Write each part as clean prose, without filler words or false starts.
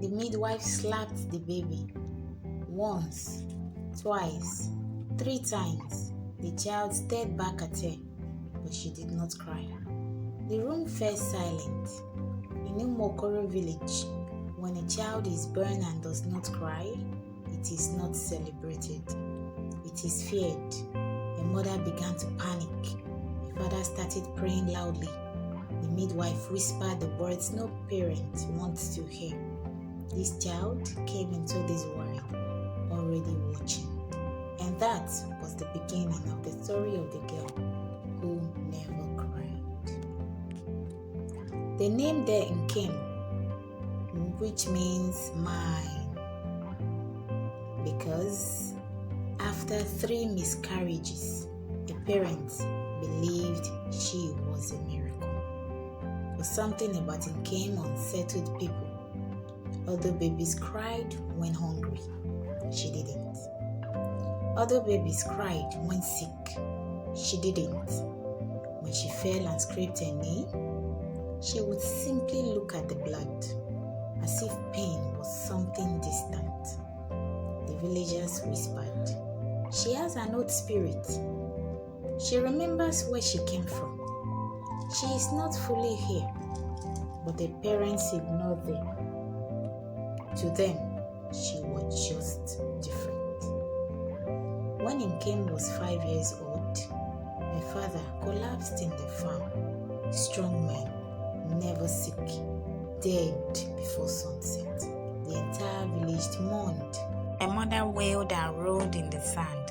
The midwife slapped the baby once, twice, 3 times. The child stared back at her, but she did not cry. The room fell silent. In Umokoro village, when a child is born and does not cry, it is not celebrated. It is feared. A mother began to panic. A father started praying loudly. The midwife whispered the words no parent wants to hear. This child came into this world already watching. And that was the beginning of the story of the girl who never cried. The name there came, which means mine, because after 3 miscarriages, a parent believed she was a miracle. But something about Nkem unsettled people. Although babies cried when hungry, she didn't. Although babies cried when sick, she didn't. When she fell and scraped her knee, she would simply look at the blood, as if pain was something distant. The villagers whispered, "She has an old spirit. She remembers where she came from. She is not fully here." But the parents ignored them. To them, she was just different. When Nkem was 5 years old, her father collapsed in the farm. Strong man, never sick, dead before sunset. The entire village mourned. Her mother wailed and rolled in the sand.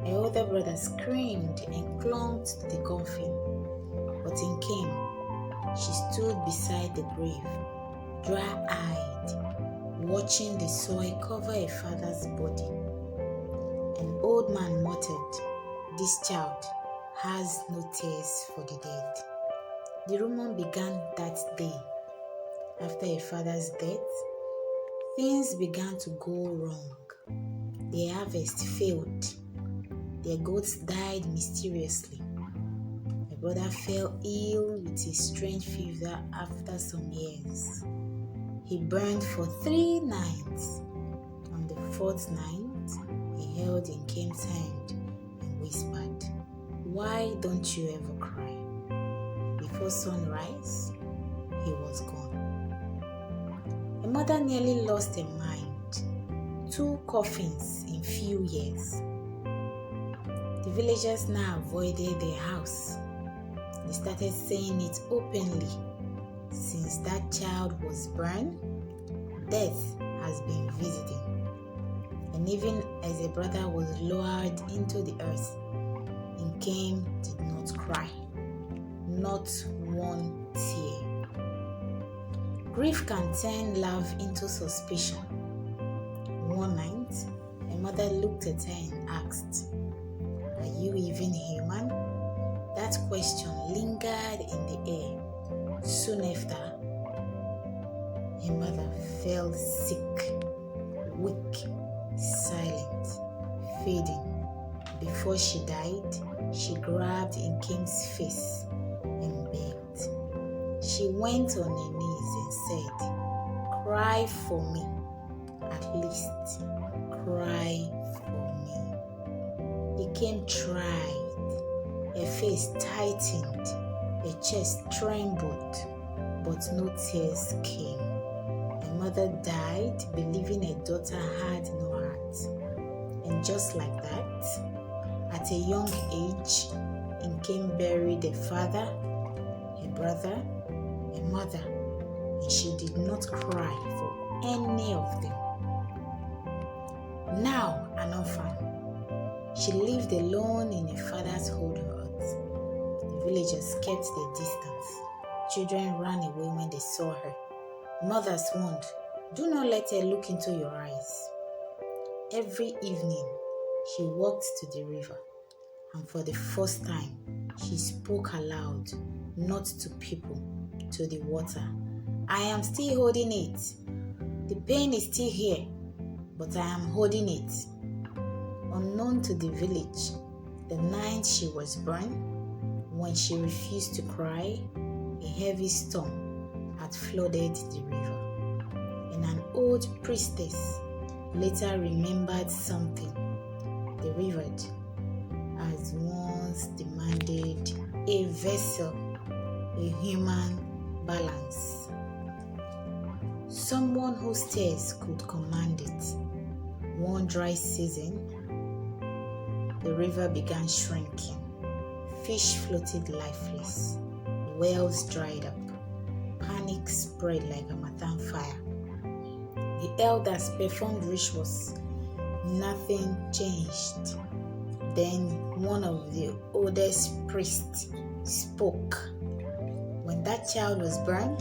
Her older brother screamed and clung to the coffin. But Nkem, she stood beside the grave, dry-eyed, watching the soil cover her father's body. An old man muttered, "This child has no tears for the dead." The rumor began that day. After her father's death, things began to go wrong. Their harvest failed. Their goats died mysteriously. My brother fell ill with a strange fever after some years. He burned for 3 nights. On the 4th night, he held Nkem's hand and whispered, "Why don't you ever cry?" Before sunrise, he was gone. A mother nearly lost her mind. 2 coffins in few years. The villagers now avoided their house. They started saying it openly. Since that child was born, death has been visiting. And even as a brother was lowered into the earth, Nkem did not cry. Not one tear. Grief can turn love into suspicion. One night, a mother looked at her and asked, "Are you even human?" That question lingered in the air. Soon after, her mother fell sick, weak, silent, fading. Before she died, she grabbed Nkem's face and begged. She went on her knees and said, "Cry for me. At least, cry for me." Nkem tried. Her face tightened, her chest trembled, but no tears came. Her mother died believing her daughter had no heart. And just like that, at a young age, Nkem buried her father, her brother, her mother, and she did not cry for any of them. Now an orphan, she lived alone in her father's old hut. The villagers kept their distance. Children ran away when they saw her. Mothers warned, "Do not let her look into your eyes." Every evening, she walked to the river, and for the first time, she spoke aloud, not to people, to the water. "I am still holding it. The pain is still here, but I am holding it." Unknown to the village, the night she was born, when she refused to cry, a heavy storm had flooded the river. old priestess later remembered something. The river has once demanded a vessel, a human balance. Someone whose tears could command it. One dry season, the river began shrinking. Fish floated lifeless. Wells dried up. Panic spread like a Matan fire. The elders performed rituals. Nothing changed. Then one of the oldest priests spoke. When that child was burned,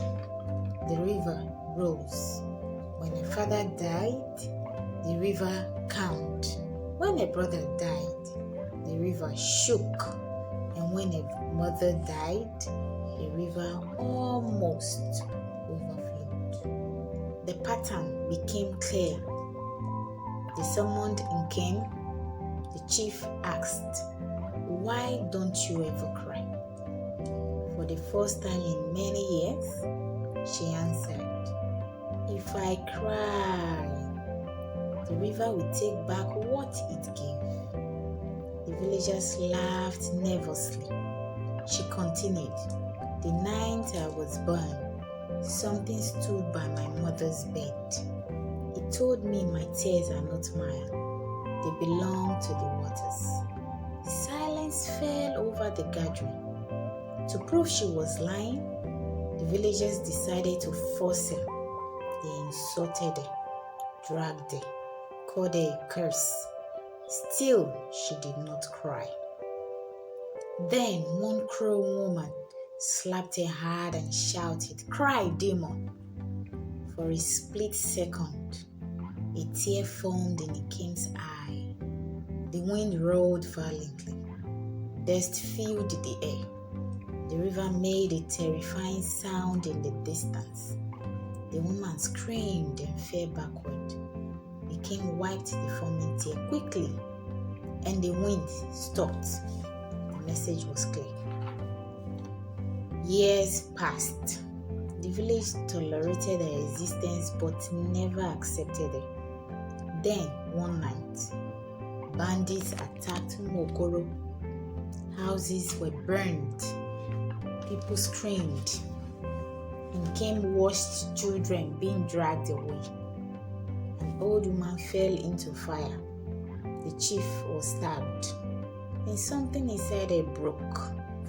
the river rose. When a father died, the river calmed. When a brother died, the river shook. And when a mother died, the river almost overflowed. The pattern became clear. They summoned in king. The chief asked, "Why don't you ever cry?" For the first time in many years, she answered, "If I cry, the river will take back what it gave." The villagers laughed nervously. She continued, "The night I was born, something stood by my mother's bed. It told me my tears are not mine. They belong to the waters." Silence fell over the gathering. To prove she was lying, the villagers decided to force her. They insulted her, dragged her, called her a curse. Still, she did not cry. Then one cruel woman slapped her hard and shouted, "Cry, demon!" For a split second, a tear formed in the king's eye. The wind roared violently. Dust filled the air. The river made a terrifying sound in the distance. The woman screamed and fell backward. The king wiped the foaming tear quickly, and the wind stopped. The message was clear. Years passed. The village tolerated her existence but never accepted her. Then, one night, bandits attacked Mokoro. Houses were burned. People screamed. In came washed children being dragged away. An old woman fell into fire. The chief was stabbed. And something inside her broke.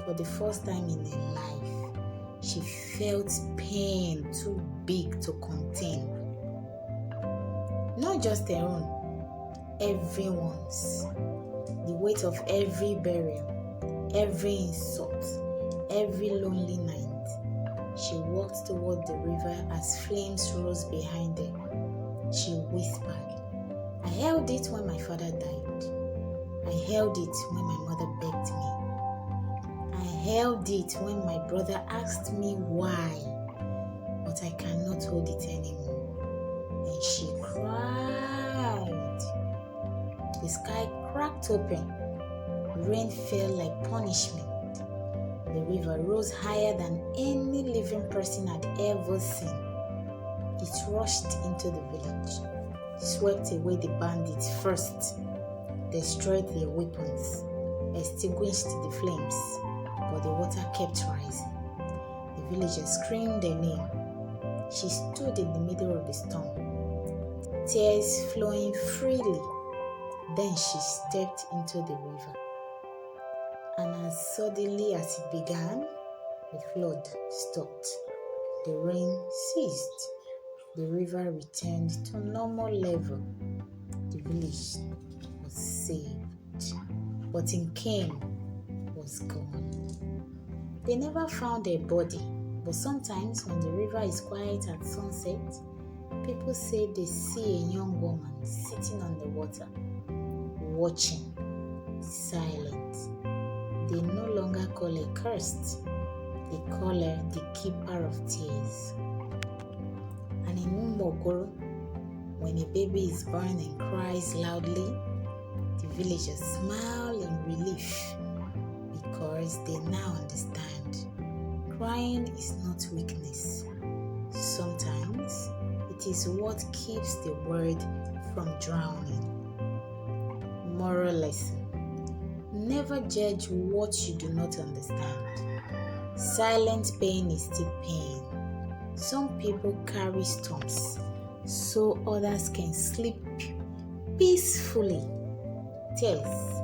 For the first time in her life, she felt pain too big to contain. Not just her own, everyone's. The weight of every burial, every insult, every lonely night. She walked toward the river as flames rose behind her. She whispered, "I held it when my father died. I held it when my mother begged me. I held it when my brother asked me why, but I cannot hold it anymore." And she cried. The sky cracked open. Rain fell like punishment. The river rose higher than any living person had ever seen. It rushed into the village, swept away the bandits first, destroyed their weapons, extinguished the flames, but the water kept rising. The villagers screamed her name. She stood in the middle of the storm, tears flowing freely. Then she stepped into the river. And as suddenly as it began, the flood stopped. The rain ceased. The river returned to normal level. The village was saved. But Nkem was gone. They never found her body, but sometimes when the river is quiet at sunset, people say they see a young woman sitting on the water, watching, silent. They no longer call her cursed. They call her the keeper of tears. And in Umogoro, when a baby is born and cries loudly, the villagers smile in relief because they now understand. Crying is not weakness. Sometimes it It is what keeps the word from drowning. Moral lesson: never judge what you do not understand. Silent pain is still pain. Some people carry storms so others can sleep peacefully. Tales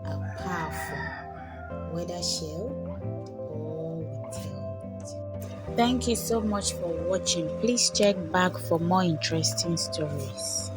are powerful, whether shared or withheld. Thank you so much for watching. Please check back for more interesting stories.